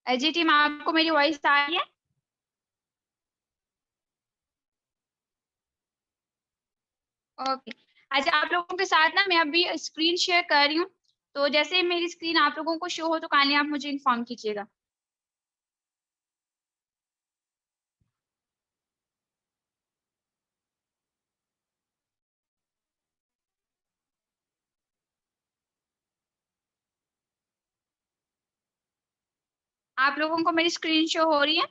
जी team, आपको मेरी voice आ रही है? ओके। अच्छा, आप लोगों के साथ ना मैं अभी स्क्रीन शेयर कर रही हूँ, तो जैसे मेरी स्क्रीन आप लोगों को शो हो तो काइंडली आप मुझे इन्फॉर्म कीजिएगा। आप लोगों को मेरी स्क्रीन शो हो रही है?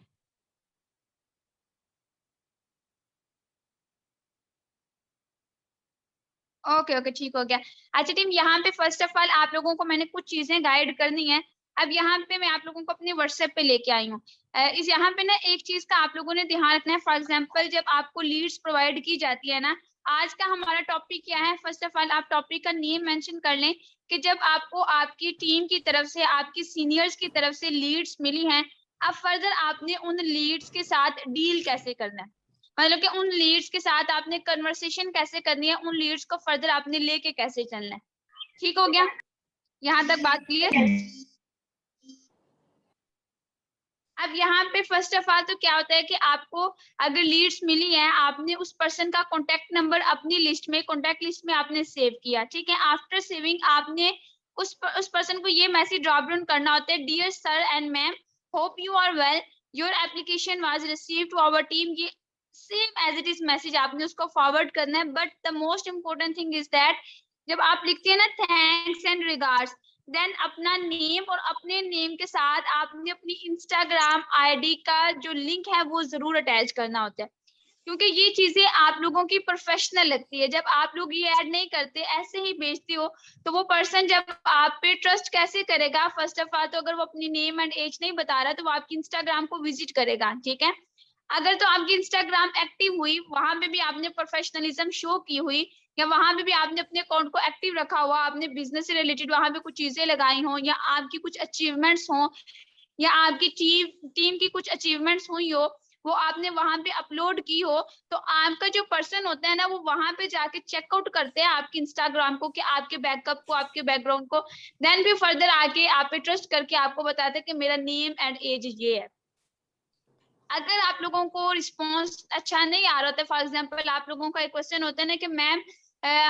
ओके ओके, ठीक हो गया। अच्छा टीम, यहाँ पे फर्स्ट ऑफ ऑल आप लोगों को मैंने कुछ चीजें गाइड करनी है। अब यहाँ पे मैं आप लोगों को अपने व्हाट्सएप पे लेके आई हूँ। इस यहाँ पे ना एक चीज का आप लोगों ने ध्यान रखना है। फॉर एग्जाम्पल, जब आपको लीड्स प्रोवाइड की जाती है ना, आज का हमारा टॉपिक क्या है, फर्स्ट ऑफ ऑल आप टॉपिक का नेम मेंशन कर लें कि जब आपको आपकी टीम की तरफ से, आपकी सीनियर्स की तरफ से लीड्स मिली हैं, अब फर्दर आपने उन लीड्स के साथ डील कैसे करना है, मतलब कि उन लीड्स के साथ आपने कन्वर्सेशन कैसे करनी है, उन लीड्स को फर्दर आपने लेके कैसे चलना है। ठीक हो गया? यहाँ तक बात क्लियर? अब यहाँ पे फर्स्ट ऑफ ऑल तो क्या होता है कि आपको अगर लीड्स मिली है, आपने उस पर्सन का कॉन्टेक्ट नंबर अपनी लिस्ट में, कॉन्टेक्ट लिस्ट में आपने सेव किया। ठीक है, आफ्टर सेविंग आपने उस पर्सन को ये मैसेज ड्रॉप डाउन करना होता है, dear sir and ma'am, hope you are well, your application was received to our team. ये same as it is message आपने उसको फॉरवर्ड करना है। But the most important thing is that, जब आप लिखते हैं ना थैंक्स एंड रिगार्ड्स, देन अपना नेम और अपने नेम के साथ आपने अपनी इंस्टाग्राम आईडी का जो लिंक है वो जरूर अटैच करना होता है, क्योंकि ये चीजें आप लोगों की प्रोफेशनल लगती है। जब आप लोग ये ऐड नहीं करते, ऐसे ही भेजते हो, तो वो पर्सन जब आप पे ट्रस्ट कैसे करेगा? फर्स्ट ऑफ ऑल तो अगर वो अपनी नेम एंड एज नहीं बता रहा तो वो आपकी इंस्टाग्राम को विजिट करेगा। ठीक है, अगर तो आपकी इंस्टाग्राम एक्टिव हुई, वहां पे भी आपने प्रोफेशनलिज्म शो की हुई, या वहां पे भी आपने अपने अकाउंट को एक्टिव रखा हुआ, आपने बिजनेस से रिलेटेड वहां पे कुछ चीजें लगाई हो, या आपकी कुछ अचीवमेंट्स हो, या आपकी टीम की कुछ अचीवमेंट्स हुई हो, वो आपने वहां पे अपलोड की हो, तो आपका जो पर्सन होता है ना, वो वहां पे जाके चेकआउट करते हैं आपके इंस्टाग्राम को, कि आपके बैकअप को, आपके बैकग्राउंड को, देन भी फर्दर आके आप पे ट्रस्ट करके आपको बताते हैं कि मेरा नेम एंड एज ये है। अगर आप लोगों को रिस्पॉन्स अच्छा नहीं आ रहा था, फॉर एग्जाम्पल आप लोगों का एक क्वेश्चन होता है ना कि मैम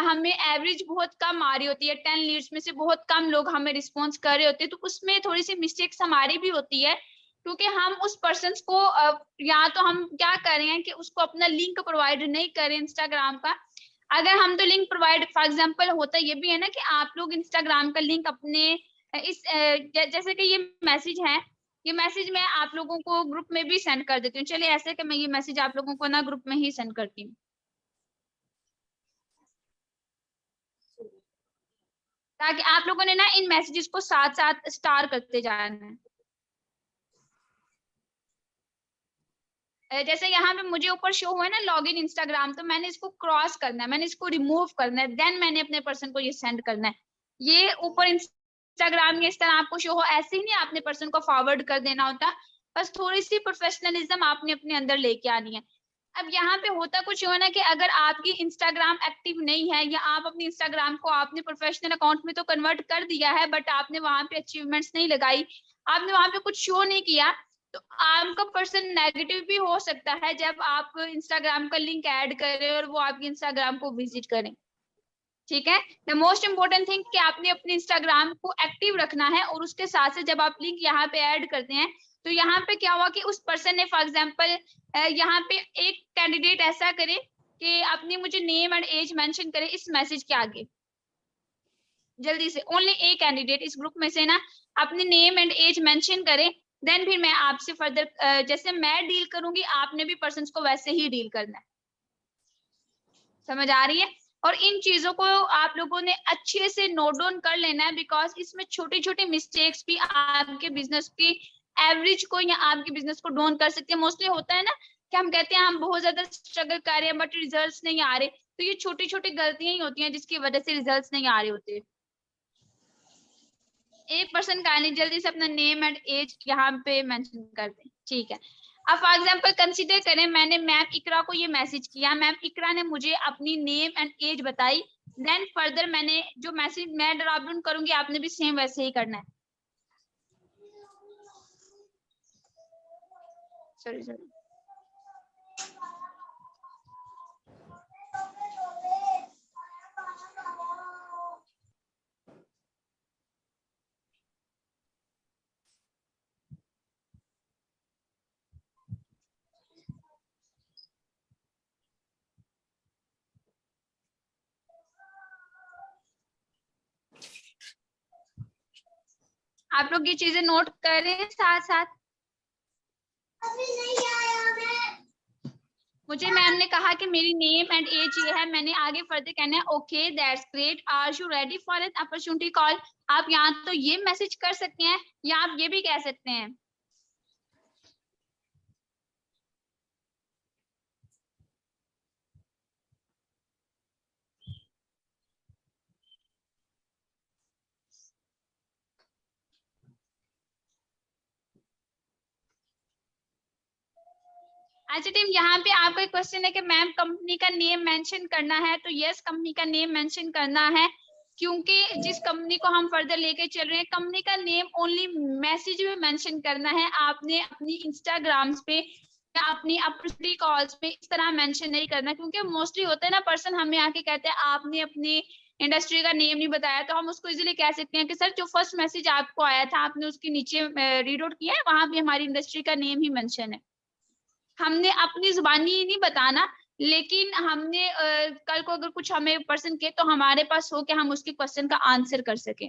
हमें एवरेज बहुत कम आ रही होती है, 10 लीड्स में से बहुत कम लोग हमें रिस्पॉन्स कर रहे होते हैं, तो उसमें थोड़ी सी मिस्टेक्स हमारी भी होती है, क्योंकि हम उस पर्सन को या तो हम क्या कर रहे हैं कि उसको अपना लिंक प्रोवाइड नहीं करें इंस्टाग्राम का। अगर हम तो लिंक प्रोवाइड, फॉर एग्जाम्पल होता ये भी है ना कि आप लोग इंस्टाग्राम का लिंक अपने जैसे कि ये मैसेज है, ये मैसेज मैं आप लोगों को ग्रुप में भी सेंड कर देती हूँ। चलिए ऐसे कि मैं ये मैसेज आप लोगों को ना ग्रुप में ही सेंड करती हूँ, ताकि आप लोगों ने ना इन मैसेजेस को साथ साथ स्टार करते जाना है। जैसे यहाँ पे मुझे ऊपर शो हुआ है ना लॉग इन इंस्टाग्राम, तो मैंने इसको क्रॉस करना है, मैंने इसको रिमूव करना है, देन मैंने अपने पर्सन को ये सेंड करना है। ये ऊपर इंस्टाग्राम में इस तरह आपको शो हो, ऐसे ही नहीं आपने पर्सन को फॉरवर्ड कर देना होता। बस थोड़ी सी प्रोफेशनलिज्म आपने अपने अंदर लेके आनी है। अब यहाँ पे होता कुछ हो ना कि अगर आपकी इंस्टाग्राम एक्टिव नहीं है, या आप अपनी इंस्टाग्राम को आपने प्रोफेशनल अकाउंट में तो कन्वर्ट कर दिया है, बट आपने वहां पे अचीवमेंट्स नहीं लगाई, आपने वहां पे कुछ शो नहीं किया, तो आपका पर्सन नेगेटिव भी हो सकता है जब आप इंस्टाग्राम का लिंक ऐड करें और वो आपके इंस्टाग्राम को विजिट करें। ठीक है, द मोस्ट इंपॉर्टेंट थिंग कि आपने अपने इंस्टाग्राम को एक्टिव रखना है, और उसके साथ से जब आप लिंक यहाँ पे ऐड करते हैं, तो यहाँ पे क्या हुआ कि उस पर्सन ने फॉर एग्जाम्पल यहाँ पे एक कैंडिडेट ऐसा करे कि आपने मुझे नेम एंड एज मेंशन करे इस मैसेज के आगे, जल्दी से ओनली एक कैंडिडेट इस ग्रुप में से ना अपने नेम एंड एज मेंशन करे, देन फिर मैं आपसे फर्दर जैसे मैं डील करूंगी, आपने भी पर्सन को वैसे ही डील करना है। समझ आ रही है? और इन चीजों को आप लोगों ने अच्छे से नोट डाउन कर लेना है, बिकॉज इसमें छोटी छोटी मिस्टेक्स भी आपके बिजनेस की एवरेज को या आपके बिजनेस को डाउन कर सकते हैं। मोस्टली होता है ना कि हम कहते हैं हम बहुत ज्यादा स्ट्रगल कर रहे हैं बट रिजल्ट्स नहीं आ रहे, तो ये छोटी छोटी गलतियां ही होती हैं जिसकी वजह से रिजल्ट्स नहीं आ रहे होते। एक पर्सन का नहीं, जल्दी से अपना नेम एंड एज यहाँ पे मेंशन कर दें। ठीक है, अब फॉर एग्जांपल कंसीडर करें मैंने मैम इकरा को ये मैसेज किया, मैम इकरा ने मुझे अपनी नेम एंड एज बताई, देन फर्दर मैंने जो मैसेज मैं ड्रॉप डाउन करूंगी आपने भी सेम वैसे ही करना है। Sorry sorry. आप लोग ये चीजें नोट कर रहे हैं साथ साथ? अभी नहीं आया मैं। मुझे मैम ने कहा कि मेरी नेम एंड एज ये है, मैंने आगे फर्दर कहना है okay that's great, are you ready for an opportunity call. आप यहाँ तो ये मैसेज कर सकते हैं या आप ये भी कह सकते हैं। अच्छा टीम, यहाँ पे आपका क्वेश्चन है कि मैम कंपनी का नेम मेंशन करना है, तो यस कंपनी का नेम मेंशन करना है, क्योंकि जिस कंपनी को हम फर्दर लेके चल रहे हैं कंपनी का नेम ओनली मैसेज में मेंशन करना है। आपने अपनी इंस्टाग्राम पे या अपनी अपॉर्चुनिटी कॉल्स पे इस तरह मेंशन नहीं करना, क्योंकि मोस्टली होता है ना पर्सन हमें आके कहते हैं आपने अपनी इंडस्ट्री का नेम नहीं बताया, तो हम उसको इजीली कह सकते हैं कि सर जो फर्स्ट मैसेज आपको आया था आपने उसके नीचे रीड आउट किया है, वहां पे हमारी इंडस्ट्री का नेम ही मेंशन है। हमने अपनी जुबानी नहीं बताना, लेकिन हमने कल को अगर कुछ हमें पर्सन के तो हमारे पास हो कि हम उसके क्वेश्चन का आंसर कर सकें।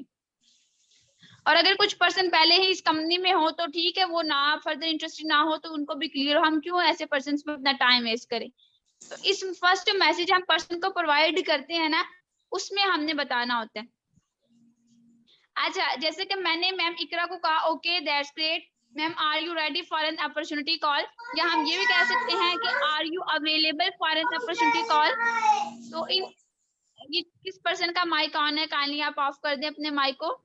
और अगर कुछ पर्सन पहले ही इस कंपनी में हो तो ठीक है, वो ना फर्दर इंटरेस्टेड ना हो तो उनको भी क्लियर हो, हम क्यों ऐसे पर्सन पे अपना टाइम वेस्ट करें। तो इस फर्स्ट मैसेज हम पर्सन को प्रोवाइड करते हैं ना, उसमें हमने बताना होता है। अच्छा, जैसे कि मैंने मैम इकरा को कहा okay that's great ma'am, are you ready for an opportunity call, या हम ये भी कह सकते हैं कि are you available for an opportunity call. तो इन ये किस पर्सन का माइक ऑन है, काइंडली आप ऑफ कर दें अपने माइक को।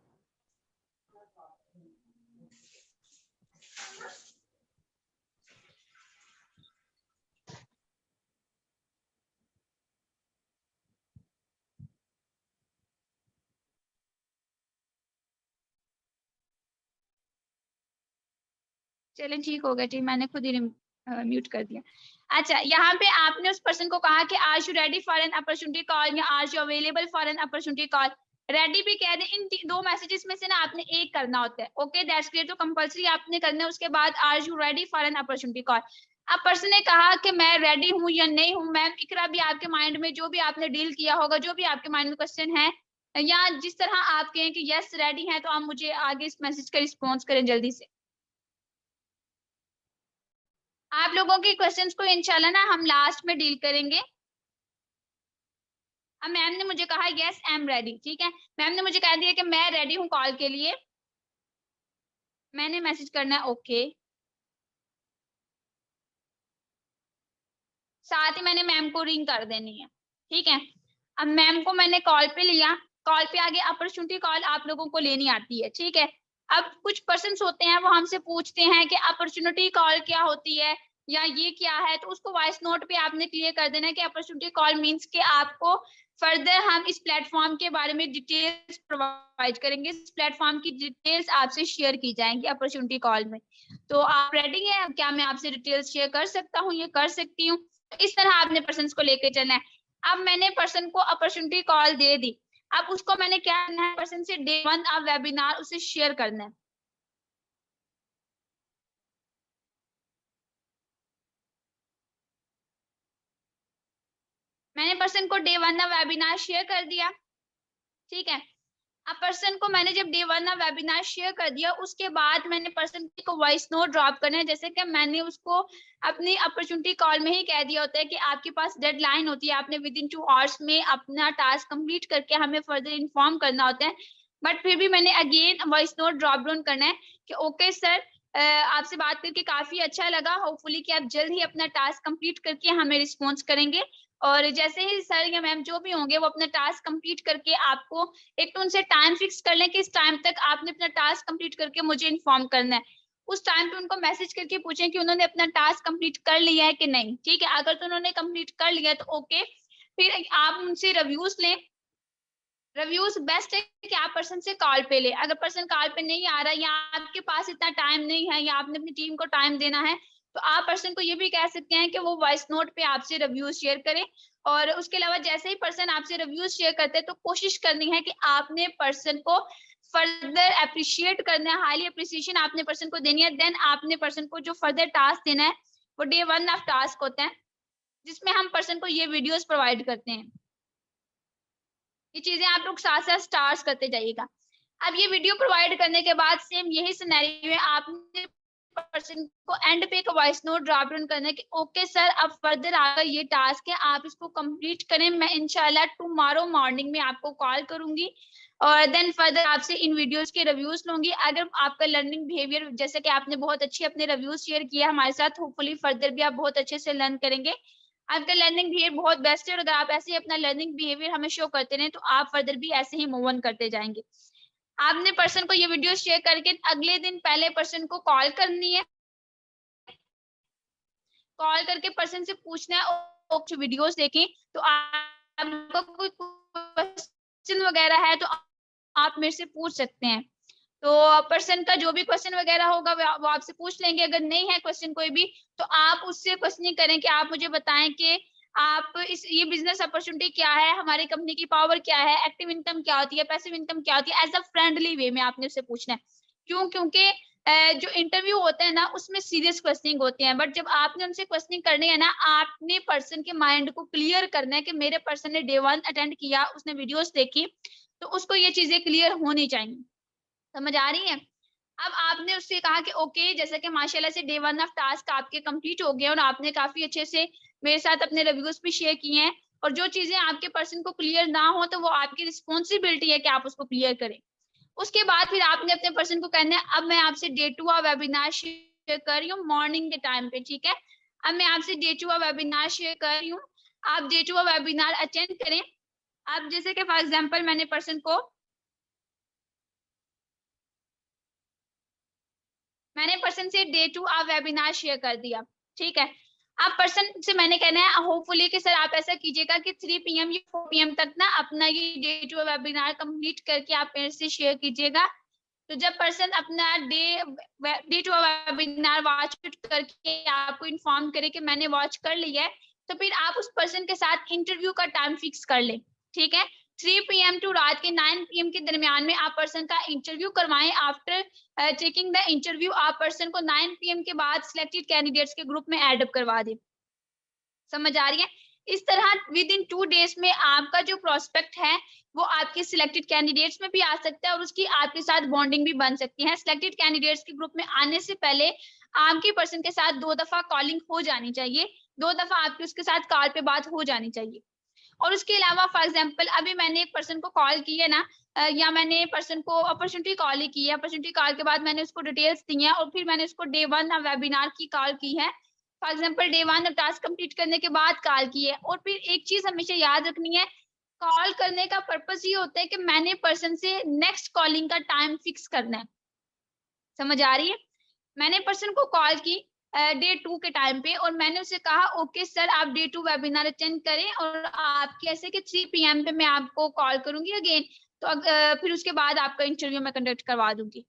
चलें ठीक हो गया, ठीक, मैंने खुद ही म्यूट कर दिया। अच्छा, यहाँ पे आपने उस पर्सन को कहा कि are you ready for an opportunity call या are you available for an opportunity call. Ready भी कह दे, इन दो मैसेजेस में से ना आपने एक करना होता है। ओके दैट्स ग्रेट तो कंपलसरी आपने करना है, उसके बाद are you ready for an opportunity call. अब पर्सन ने कहा कि मैं रेडी हूँ या नहीं हूँ, मैम इकरा भी आपके माइंड में जो भी आपने डील किया होगा, जो भी आपके माइंड में क्वेश्चन है, या जिस तरह आप कहें कि यस रेडी है, तो आप मुझे आगे इस मैसेज का रिस्पॉन्स करें जल्दी से। आप लोगों के क्वेश्चंस को इंशाल्लाह ना हम लास्ट में डील करेंगे। अब मैम ने मुझे कहा यस आई एम रेडी, ठीक है, मैम ने मुझे कह दिया कि मैं रेडी हूँ कॉल के लिए, मैंने मैसेज करना है ओके। साथ ही मैंने मैम को रिंग कर देनी है, ठीक है। अब मैम को मैंने कॉल पे लिया, कॉल पे आगे अपॉर्चुनिटी कॉल आप लोगों को लेनी आती है, ठीक है। अब कुछ पर्सन्स होते हैं वो हमसे पूछते हैं कि अपॉर्चुनिटी कॉल क्या होती है या ये क्या है, तो उसको वॉइस नोट पे आपने क्लियर कर देना है कि अपॉर्चुनिटी कॉल मींस कि आपको फर्दर हम इस प्लेटफॉर्म के बारे में डिटेल्स प्रोवाइड करेंगे, इस प्लेटफॉर्म की डिटेल्स आपसे शेयर की जाएंगी अपॉर्चुनिटी कॉल में। तो आप रेडी हैं, क्या मैं आपसे डिटेल्स शेयर कर सकता हूँ, ये कर सकती हूँ। इस तरह आपने पर्सन को लेकर चलना है। अब मैंने पर्सन को अपॉर्चुनिटी कॉल दे दी, अब उसको मैंने क्या करना है, पर्सन से डे 1 अब वेबिनार उसे शेयर करना है। मैंने पर्सन को डे 1 वेबिनार शेयर कर दिया, ठीक है। अब पर्सन को मैंने जब डे 1 वेबिनार शेयर कर दिया, उसके बाद मैंने पर्सन को वॉइस नोट ड्रॉप करना है, जैसे कि मैंने उसको अपनी अपॉर्चुनिटी कॉल में ही कह दिया होता है कि आपके पास डेडलाइन होती है, आपने विद इन 2 आवर्स में अपना टास्क कंप्लीट करके हमें फर्दर इन्फॉर्म करना होता है। बट फिर भी मैंने again voice note drop down करना है कि ओके सर, आपसे बात करके काफी अच्छा लगा, होपफुली कि आप जल्द ही अपना टास्क कंप्लीट करके हमें रिस्पॉन्स करेंगे, और जैसे ही सर या मैम जो भी होंगे वो अपना टास्क कंप्लीट करके आपको एक तो उनसे टाइम फिक्स कर लें कि इस टाइम तक आपने अपना टास्क कंप्लीट करके मुझे इन्फॉर्म करना है। उस टाइम पे उनको मैसेज करके पूछें कि उन्होंने अपना टास्क कंप्लीट कर लिया है कि नहीं, ठीक है। अगर तो उन्होंने कंप्लीट कर लिया तो ओके, फिर आप उनसे रिव्यूज लें। रिव्यूज बेस्ट है कि आप पर्सन से कॉल पे ले, अगर पर्सन कॉल पे नहीं आ रहा या आपके पास इतना टाइम नहीं है या आपने अपनी टीम को टाइम देना है, तो आप पर्सन को ये भी कह सकते हैं कि वो वॉइस नोट पे आपसे रिव्यू शेयर करें। और उसके अलावा जैसे ही पर्सन आपसे रिव्यूज शेयर करते हैं तो कोशिश करनी है कि आपने पर्सन को फर्दर अप्रिशिएट करना है, हाईली अप्रिसिएशन आपने पर्सन को देनी है। देन आपने पर्सन को जो फर्दर टास्क देना है वो डे 1 ऑफ टास्क होता है, जिसमें हम पर्सन को ये वीडियोस प्रोवाइड करते हैं। ये चीजें आप लोग साथ साथ स्टार्स करते जाइएगा। अब ये वीडियो प्रोवाइड करने के बाद सेम यही सिनेरियो है, आपने पर्सन को एंड पे एक वॉइस नोट ड्रॉप डाउन करना है कि ओके सर अब फर्दर आपका ये टास्क है, आप इसको कंप्लीट करें, मैं इंशाल्लाह टुमारो मॉर्निंग में आपको कॉल करूंगी और देन फर्दर आपसे इन वीडियोस के रिव्यूज लूंगी। अगर आपका लर्निंग बिहेवियर, जैसे कि आपने बहुत अच्छे अपने रिव्यूज शेयर किया हमारे साथ, होपफुली फर्दर भी आप बहुत अच्छे से लर्न करेंगे। आपका लर्निंग बिहेवियर बहुत बेस्ट है और अगर आप ऐसे ही अपना लर्निंग बिहेवियर हमें शो करते रहे तो आप फर्दर भी ऐसे ही मूव ऑन करते जाएंगे। आपने पर्सन को ये वीडियो शेयर करके अगले दिन पहले पर्सन को कॉल करनी है, कॉल करके पर्सन से पूछना है वीडियोस देखें तो आपको कोई क्वेश्चन वगैरह है तो आप मेरे से पूछ सकते हैं। तो पर्सन का जो भी क्वेश्चन वगैरह होगा वो आपसे पूछ लेंगे। अगर नहीं है क्वेश्चन कोई भी तो आप उससे क्वेश्चनिंग करें कि आप मुझे बताएं कि आप ये बिजनेस अपॉर्चुनिटी क्या है, हमारी कंपनी की पावर क्या है, एक्टिव इनकम क्या होती है, पैसिव इनकम क्या होती है, एज अ फ्रेंडली वे में आपने उससे पूछना है। क्यों? क्योंकि जो इंटरव्यू होता है ना उसमें सीरियस क्वेश्चनिंग होती है, बट जब आपने उनसे क्वेश्चनिंग करनी है ना, आपने पर्सन के माइंड को क्लियर करना है कि मेरे पर्सन ने डे 1 अटेंड किया, उसने वीडियोस देखी, तो उसको ये चीजें क्लियर होनी चाहिए। समझ आ रही है? अब आपने उससे कहा कि ओके, जैसे कि माशाल्लाह से डे 1 ऑफ टास्क आपके कंप्लीट हो गए और आपने काफी अच्छे से मेरे साथ अपने रिव्यूज भी शेयर किए हैं और जो चीजें आपके पर्सन को क्लियर ना हो तो वो आपकी रिस्पॉन्सिबिलिटी है कि आप उसको क्लियर करें। उसके बाद फिर आपने अपने पर्सन को कहना है अब मैं आपसे डे 2 का वेबिनार शेयर कर रही हूँ मॉर्निंग के टाइम पे, ठीक है? अब मैं आपसे डे 2 का वेबिनार शेयर कर रही हूँ, आप डे 2 का वेबिनार अटेंड करें। अब जैसे कि फॉर एग्जाम्पल मैंने पर्सन से डे 2 आप वेबिनार शेयर कर दिया, ठीक है? अब पर्सन से मैंने कहना है होपफुली कि सर आप ऐसा कीजिएगा कि 3 PM या 4 PM तक ना अपना ये डे 2 वेबिनार कंप्लीट करके आप मेरे से शेयर कीजिएगा। तो जब पर्सन अपना डे 2 वेबिनार वॉच करके आपको इन्फॉर्म करे कि मैंने वॉच कर लिया है, तो फिर आप उस पर्सन के साथ इंटरव्यू का टाइम फिक्स कर ले, ठीक है? 3 PM टू रात के 9 PM के दरमियान में आप पर्सन का इंटरव्यू करवाएं। आफ्टर टेकिंग द इंटरव्यू आप पर्सन को 9 PM के बाद सिलेक्टेड कैंडिडेट्स के ग्रुप में ऐड अप करवा दें। समझ आ रही है? इस तरह विद इन 2 डेज में आपका जो प्रोस्पेक्ट है वो आपके सिलेक्टेड कैंडिडेट्स में भी आ सकता है और उसकी आपके साथ बॉन्डिंग भी बन सकती है। सिलेक्टेड कैंडिडेट्स के ग्रुप में आने से पहले आपके पर्सन के साथ 2 दफा कॉलिंग हो जानी चाहिए, 2 दफा आपकी उसके साथ कॉल पे बात हो जानी चाहिए। और उसके अलावा फॉर एग्जांपल अभी मैंने एक पर्सन को कॉल की है ना, या मैंने पर्सन को अपॉर्चुनिटी कॉल ही की है, अपॉर्चुनिटी कॉल के बाद मैंने उसको डिटेल्स दी हैं और फिर मैंने उसको डे 1 वेबिनार की कॉल की है। For example day 1 task complete करने के बाद कॉल की है। और फिर एक चीज हमेशा याद रखनी है, कॉल करने का पर्पस ये होता है कि मैंने पर्सन से नेक्स्ट कॉलिंग का टाइम फिक्स करना है। समझ आ रही है? मैंने पर्सन को कॉल की डे 2 के टाइम पे और मैंने उसे कहा ओके सर आप डे 2 वेबिनार अटेंड करें और आपके ऐसे कि 3 PM पे मैं आपको कॉल करूंगी अगेन, तो फिर उसके बाद आपका इंटरव्यू मैं कंडक्ट करवा दूंगी।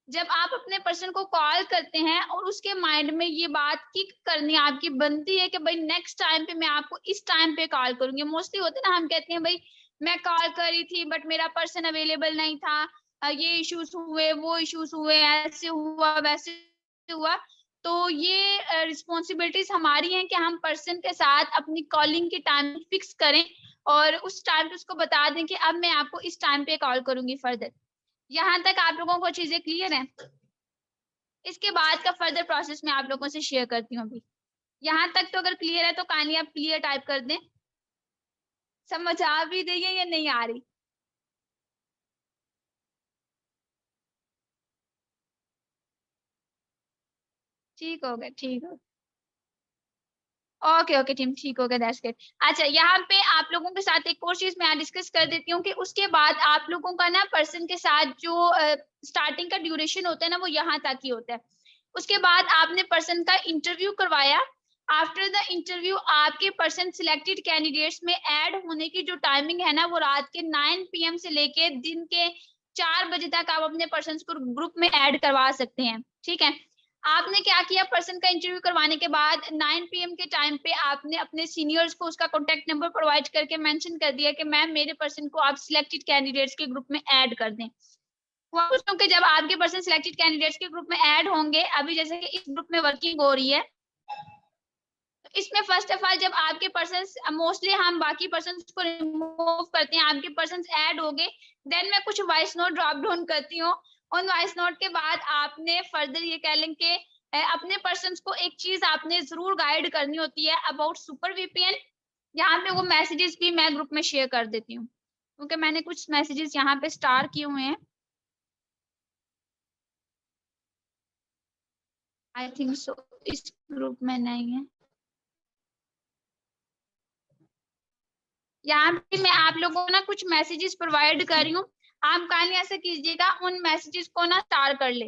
जब आप अपने पर्सन को कॉल करते हैं और उसके माइंड में ये बात किक करनी आपकी बनती है कि भाई नेक्स्ट टाइम पे मैं आपको इस टाइम पे कॉल करूंगी। मोस्टली होते ना, हम कहते हैं भाई मैं कॉल करी थी बट मेरा पर्सन अवेलेबल नहीं था, ये इश्यूज हुए, वो इश्यूज हुए, ऐसे हुआ वैसे हुआ। तो ये रिस्पॉन्सिबिलिटीज हमारी हैं कि हम पर्सन के साथ अपनी कॉलिंग की टाइम फिक्स करें और उस टाइम पे उसको बता दें कि अब मैं आपको इस टाइम पे कॉल करूंगी फर्दर। यहाँ तक आप लोगों को चीजें क्लियर हैं? इसके बाद का फर्दर प्रोसेस मैं आप लोगों से शेयर करती हूँ अभी। यहाँ तक तो अगर क्लियर है तो काइंडली आप क्लियर टाइप कर दें। समझ आ भी रही है या नहीं आ रही? ठीक हो गया, ठीक हो, ओके ओके टीम, ठीक हो गया, दैट्स गुड। अच्छा, यहाँ पे आप लोगों के साथ एक और चीज मैं डिस्कस कर देती हूँ कि उसके बाद आप लोगों का ना पर्सन के साथ जो स्टार्टिंग का ड्यूरेशन होता है ना वो यहाँ तक ही होता है। उसके बाद आपने पर्सन का इंटरव्यू करवाया। आफ्टर द इंटरव्यू आपके पर्सन सिलेक्टेड कैंडिडेट्स में ऐड होने की जो टाइमिंग है ना वो रात के 9 PM से लेके दिन के 4 बजे तक आप अपने पर्सन को ग्रुप में ऐड करवा सकते हैं, ठीक है? आपने क्या किया, पर्सन का इंटरव्यू करवाने के बाद 9 PM के टाइम पे आपने अपने सीनियर्स को उसका कॉन्टेक्ट नंबर प्रोवाइड करके मेंशन कर दिया कि मैम मेरे पर्सन को आप सिलेक्टेड कैंडिडेट्स के ग्रुप में ऐड कर दें। क्योंकि जब आपके पर्सन सिलेक्टेड कैंडिडेट्स के ग्रुप में ऐड होंगे, अभी जैसे कि इस ग्रुप में वर्किंग हो रही है, तो इसमें फर्स्ट ऑफ ऑल जब आपके पर्सन, मोस्टली हम बाकी पर्सन को रिमूव करते हैं, आपके पर्सन ऐड हो गए, देन मैं कुछ वॉइस नोट ड्रॉप डाउन करती हूँ। उन वॉइस नोट के बाद आपने फर्दर ये कह लें कि अपने पर्सन को एक चीज आपने जरूर गाइड करनी होती है अबाउट सुपर वीपीएन। यहाँ पे वो मैसेजेस भी मैं ग्रुप में शेयर कर देती हूँ, क्योंकि मैंने कुछ मैसेजेस यहाँ पे स्टार किए हुए हैं। आई थिंक सो इस ग्रुप में नहीं है। यहाँ पे मैं आप लोगों को ना कुछ मैसेजेस प्रोवाइड कर रही हूँ, आप काइंडली ऐसे कीजिएगा उन मैसेजेस को ना स्टार कर ले।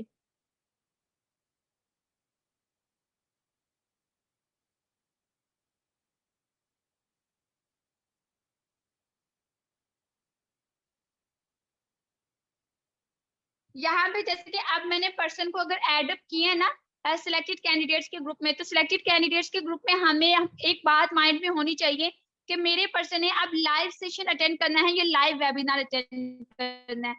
यहाँ पे जैसे कि अब मैंने पर्सन को अगर एड अप किए है ना सिलेक्टेड कैंडिडेट्स के ग्रुप में, तो सिलेक्टेड कैंडिडेट्स के ग्रुप में हमें एक बात माइंड में होनी चाहिए कि मेरे पर्सन है अब लाइव सेशन अटेंड करना है, ये लाइव वेबिनार अटेंड करना है।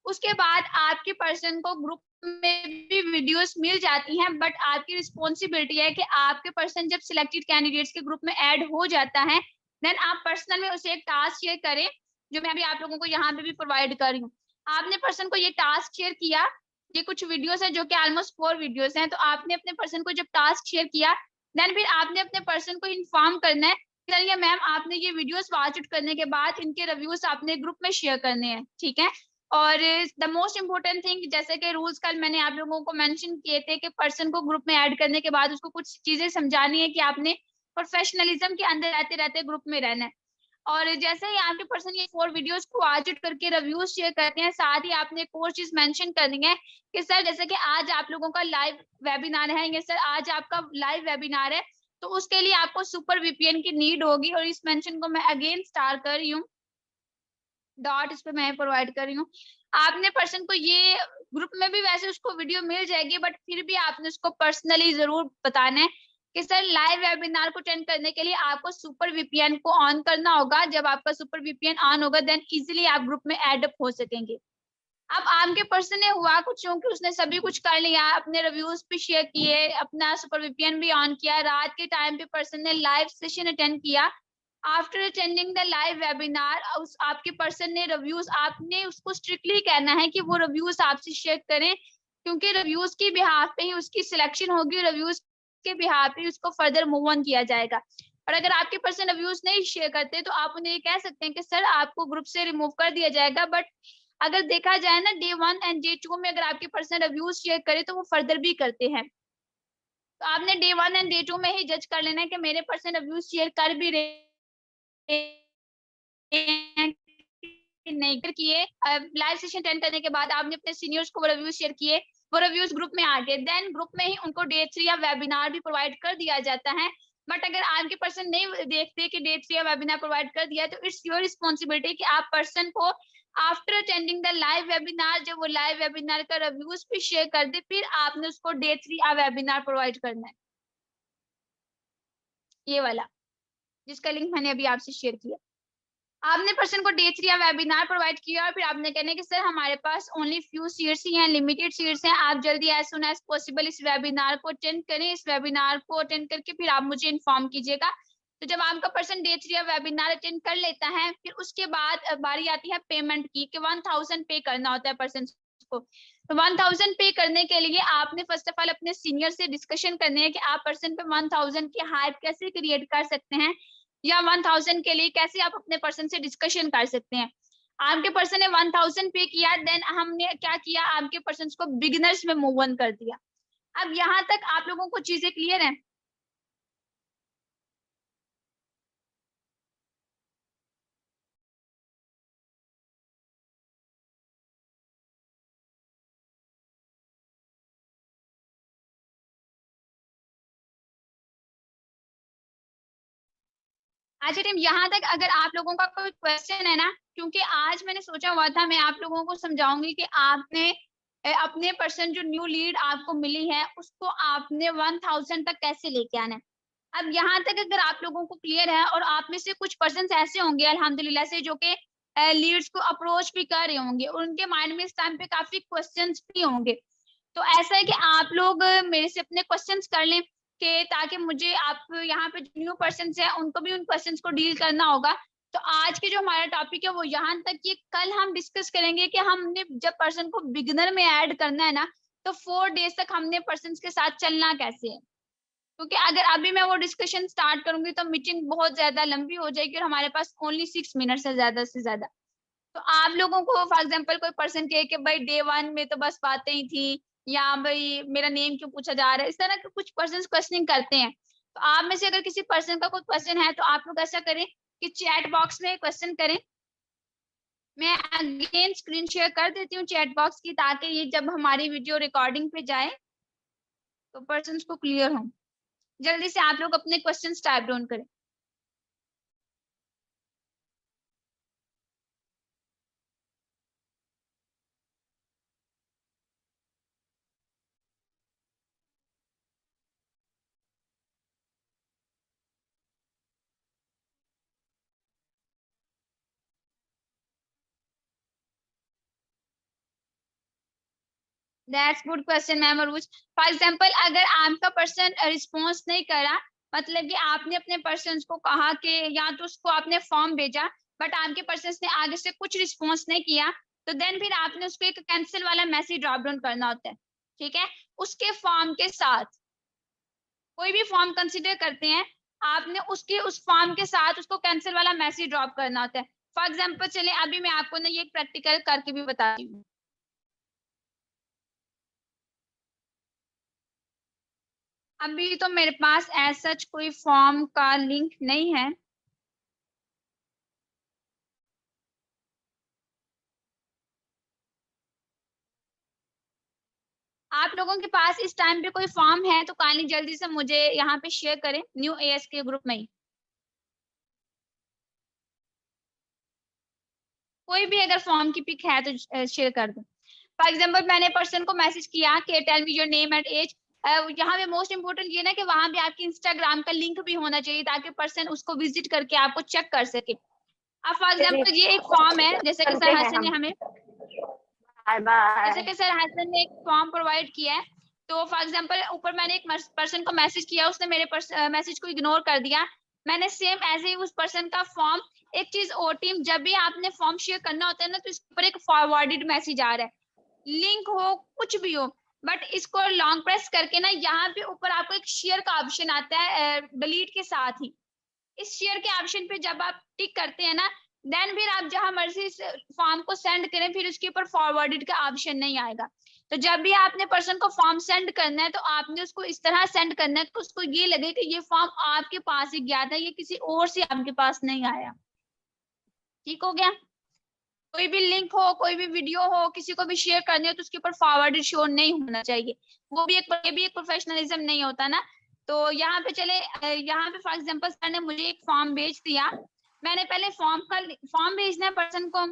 उसके बाद आपके पर्सन को ग्रुप में भी वीडियोस मिल जाती हैं, बट आपकी रिस्पॉन्सिबिलिटी है कि आपके पर्सन जब सिलेक्टेड कैंडिडेट्स के ग्रुप में ऐड हो जाता है, देन आप पर्सनल में उसे एक टास्क शेयर करें, जो मैं अभी आप लोगों को यहाँ पे भी प्रोवाइड कर रही हूँ। आपने पर्सन को ये टास्क शेयर किया, ये कुछ वीडियोस है जो कि ऑलमोस्ट 4 वीडियोस हैं, तो आपने अपने पर्सन को जब टास्क शेयर किया, देन फिर आपने अपने पर्सन को इन्फॉर्म करना है, चलिए मैम आपने ये वीडियोस वॉच आउट करने के बाद इनके रिव्यूज आपने ग्रुप में शेयर करने हैं, ठीक है। और द मोस्ट इम्पोर्टेंट थिंग, जैसे कि रूल्स कल मैंने आप लोगों को मेंशन किए थे कि पर्सन को ग्रुप में ऐड करने के बाद उसको कुछ चीजें समझानी है कि आपने प्रोफेशनलिज्म के अंदर रहते रहते ग्रुप में रहना है। और जैसे ही आपके पर्सन ये 4 वीडियोस को वॉच आउट करके रिव्यूज शेयर करते हैं, साथ ही आपने एक और चीज मेंशन करनी है कि सर जैसे कि आज आप लोगों का लाइव वेबिनार है, ये सर आज आपका लाइव वेबिनार है, तो उसके लिए आपको सुपर वीपीएन की नीड होगी। और इस मेंशन को मैं अगेन स्टार कर रही हूँ, डॉट इस पे मैं प्रोवाइड कर रही हूँ। आपने पर्सन को ये ग्रुप में भी वैसे उसको वीडियो मिल जाएगी, बट फिर भी आपने उसको पर्सनली जरूर बताना है कि सर लाइव वेबिनार को अटेंड करने के लिए आपको सुपर वीपीएन को ऑन करना होगा। जब आपका सुपर वीपीएन ऑन होगा, देन इजीली आप ग्रुप में एड अप हो सकेंगे। अब आपके पर्सन ने हुआ कुछ, क्योंकि उसने सभी कुछ कर लिया, अपने रिव्यूज भी शेयर किए, अपना सुपर वीपीएन भी ऑन किया, रात के टाइम पे पर्सन ने लाइव सेशन अटेंड किया। After attending the live webinar, उस आपके पर्सन ने रिव्यूज, आपने उसको स्ट्रिक्टली कहना है कि वो रिव्यूज आपसे शेयर करें, क्योंकि रिव्यूज की बिहाफ पे ही उसकी सिलेक्शन होगी, रिव्यूज के बिहाफ पे उसको फर्दर मूव ऑन किया जाएगा। और अगर आपके पर्सन रिव्यूज नहीं शेयर करते, तो आप उन्हें कह सकते हैं कि सर आपको ग्रुप से रिमूव कर दिया जाएगा। बट अगर देखा जाए ना, डे 1 एंड डे 2 में अगर आपके पर्सन रिव्यूज शेयर करे तो वो फर्दर भी करते हैं, तो आपने डे 1 एंड डे 2 में ही जज कर लेना है कि मेरे पर्सन रिव्यूज शेयर कर भी रहे नहीं किए। लाइव सेशन अटेंड करने के बाद आपने अपने सीनियर्स को रिव्यूज शेयर किए, वो रिव्यूज ग्रुप में आ गए, देन ग्रुप में ही उनको डे 3 या वेबिनार भी प्रोवाइड कर दिया जाता है। बट अगर आपके पर्सन नहीं देखते कि डे 3 या वेबिनार प्रोवाइड कर दिया है, तो इट्स योर रिस्पॉन्सिबिलिटी कि आप पर्सन को after attending the live webinar, जब वो लाइव वेबिनार का रिव्यूज भी शेयर कर दे, फिर आपने उसको डे 3 या वेबिनार प्रोवाइड करना है, ये वाला जिसका लिंक मैंने अभी आपसे शेयर किया। आपने पर्सन को डे 3 या वेबिनार प्रोवाइड किया, और फिर आपने कहना कि सर हमारे पास ओनली फ्यू सीट्स ही हैं, लिमिटेड सीट्स हैं, आप जल्दी एज सुन एज पॉसिबल इस वेबिनार को अटेंड करें, इस वेबिनार को अटेंड करके फिर आप मुझे इन्फॉर्म कीजिएगा। तो जब आपका पर्सन डे 3 या वेबिनार अटेंड कर लेता है, फिर उसके बाद बारी आती है पेमेंट की, कि 1000 पे करना होता है पर्सन को। तो 1000 पे करने के लिए आपने फर्स्ट ऑफ ऑल अपने सीनियर से डिस्कशन करने हैं कि आप पर्सन पे 1000 की हाइप कैसे क्रिएट कर सकते हैं, या 1000 के लिए कैसे आप अपने पर्सन से डिस्कशन कर सकते हैं। आपके पर्सन ने 1000 पे किया, देन हमने क्या किया, आपके पर्सन को बिगिनर्स में मूव ऑन कर दिया। अब यहाँ तक आप लोगों को चीजें क्लियर है? अच्छा टीम, यहाँ तक अगर आप लोगों का कोई क्वेश्चन है ना, क्योंकि आज मैंने सोचा हुआ था मैं आप लोगों को समझाऊंगी कि आपने अपने पर्सन जो न्यू लीड आपको मिली है उसको आपने 1000 तक कैसे लेके आना है। अब यहाँ तक अगर आप लोगों को क्लियर है और आप में से कुछ पर्सन ऐसे होंगे अल्हम्दुलिल्लाह से जो कि लीड्स को अप्रोच भी कर रहे होंगे और उनके माइंड में इस टाइम पे काफी क्वेश्चंस भी होंगे, तो ऐसा है कि आप लोग मेरे से अपने क्वेश्चंस कर लें कि ताकि मुझे आप यहाँ पे न्यू पर्सन है उनको भी उन क्वेश्चंस को डील करना होगा। तो आज के जो हमारा टॉपिक है वो यहाँ तक कि कल हम डिस्कस करेंगे कि हमने जब पर्सन को बिगिनर में ऐड करना है ना तो 4 डेज तक हमने पर्सन के साथ चलना कैसे है, क्योंकि अगर अभी मैं वो डिस्कशन स्टार्ट करूंगी तो मीटिंग बहुत ज्यादा लंबी हो जाएगी और हमारे पास ओनली 6 मिनट है ज्यादा से ज्यादा। तो आप लोगों को फॉर एग्जाम्पल कोई पर्सन कहे कि भाई डे 1 में तो बस बातें ही थी, या भाई मेरा नेम क्यों पूछा जा रहा है, इस तरह के कुछ पर्सन क्वेश्चनिंग करते हैं। तो आप में से अगर किसी पर्सन का कोई क्वेश्चन है तो आप लोग ऐसा करें कि चैट बॉक्स में क्वेश्चन करें। मैं अगेन स्क्रीन शेयर कर देती हूँ चैट बॉक्स की, ताकि ये जब हमारी वीडियो रिकॉर्डिंग पे जाए तो पर्सन को क्लियर हो। जल्दी से आप लोग अपने क्वेश्चन टाइप डाउन करें। That's good question ma'am Arooj. For example अगर आपका पर्सन रिस्पॉन्स नहीं करा, मतलब कि आपने अपने पर्सन को कहा कि या तो उसको आपने फॉर्म भेजा बट आपके पर्सन ने आगे से कुछ रिस्पॉन्स नहीं किया, तो देन फिर आपने उसको एक कैंसिल वाला मैसेज ड्रॉप डाउन करना होता है। ठीक है, उसके फॉर्म के साथ कोई भी फॉर्म कंसिडर करते हैं, आपने उसके उस फॉर्म के साथ उसको कैंसिल वाला मैसेज ड्रॉप करना होता है। फॉर एग्जाम्पल चले अभी मैं आपको ना ये प्रैक्टिकल करके भी बताती हूँ। अभी तो मेरे पास एज सच कोई फॉर्म का लिंक नहीं है। आप लोगों के पास इस टाइम पे कोई फॉर्म है तो काइंडली जल्दी से मुझे यहाँ पे शेयर करें न्यू एएस के ग्रुप में ही। कोई भी अगर फॉर्म की पिक है तो शेयर कर दो। फॉर एग्जाम्पल मैंने पर्सन को मैसेज किया कि tell me your name and age. यहाँ पे मोस्ट इंपोर्टेंट ये ना कि वहां पे आपकी इंस्टाग्राम का लिंक भी होना चाहिए ताकि पर्सन उसको विजिट करके आपको चेक कर सके। अब फॉर एग्जाम्पल ये एक फॉर्म है, जैसे कि सर हसन ने हमें जैसे कि सर हसन ने एक फॉर्म प्रोवाइड किया है। तो फॉर एग्जाम्पल ऊपर मैंने एक पर्सन को मैसेज किया, उसने मेरे मैसेज को इग्नोर कर दिया। मैंने सेम ऐसे ही उस पर्सन का फॉर्म, एक चीज और टीम, जब भी आपने फॉर्म शेयर करना होता है ना तो इसके ऊपर एक फॉरवर्डेड मैसेज आ रहा है, लिंक हो कुछ भी हो, बट इसको लॉन्ग प्रेस करके ना यहाँ पे ऊपर आपको एक शेयर का ऑप्शन आता है डिलीट के साथ ही। इस शेयर के ऑप्शन पे जब आप टिक करते हैं ना, देन फिर आप जहां मर्जी फॉर्म को सेंड करें फिर उसके ऊपर फॉरवर्डेड का ऑप्शन नहीं आएगा। तो जब भी आपने पर्सन को फॉर्म सेंड करना है तो आपने उसको इस तरह सेंड करना है कि उसको ये लगे कि ये फॉर्म आपके पास ही गया था, ये किसी और से आपके पास नहीं आया। ठीक हो गया। कोई भी लिंक हो, कोई भी वीडियो हो, किसी को भी शेयर करनी हो तो उसके ऊपर फॉरवर्डेड शो नहीं होना चाहिए। वो भी ये भी एक प्रोफेशनलिज्म नहीं होता ना। तो यहाँ पे चले, यहाँ पे फॉर एग्जांपल सर ने मुझे एक फॉर्म भेज दिया, मैंने पहले फॉर्म भेजना है पर्सन को,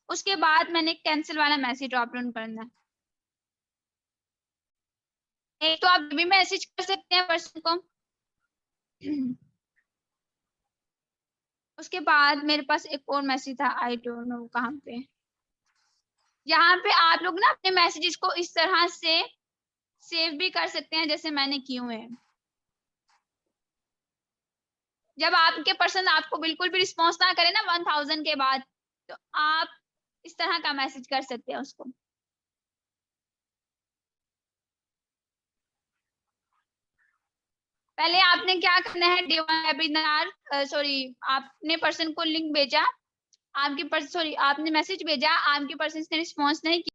उसके बाद मैंने कैंसिल वाला मैसेज ड्रॉप डाउन करना है। एक तो आप भी मैसेज कर सकते हैं पर्सन को। उसके बाद मेरे पास एक और मैसेज था, आई डोंट नो कहाँ पे। यहाँ पे आप लोग ना अपने मैसेजेस को इस तरह से सेव भी कर सकते हैं जैसे मैंने किए हुए हैं। जब आपके पर्सन आपको बिल्कुल भी रिस्पॉन्स ना करे ना 1000 के बाद, तो आप इस तरह का मैसेज कर सकते हैं उसको। पहले आपने क्या करना है, डे 1 वेबिनार, सॉरी आपने पर्सन को लिंक भेजा, आपके पर्सन, सॉरी आपने मैसेज भेजा, आपके पर्सन ने रिस्पॉन्स नहीं किया।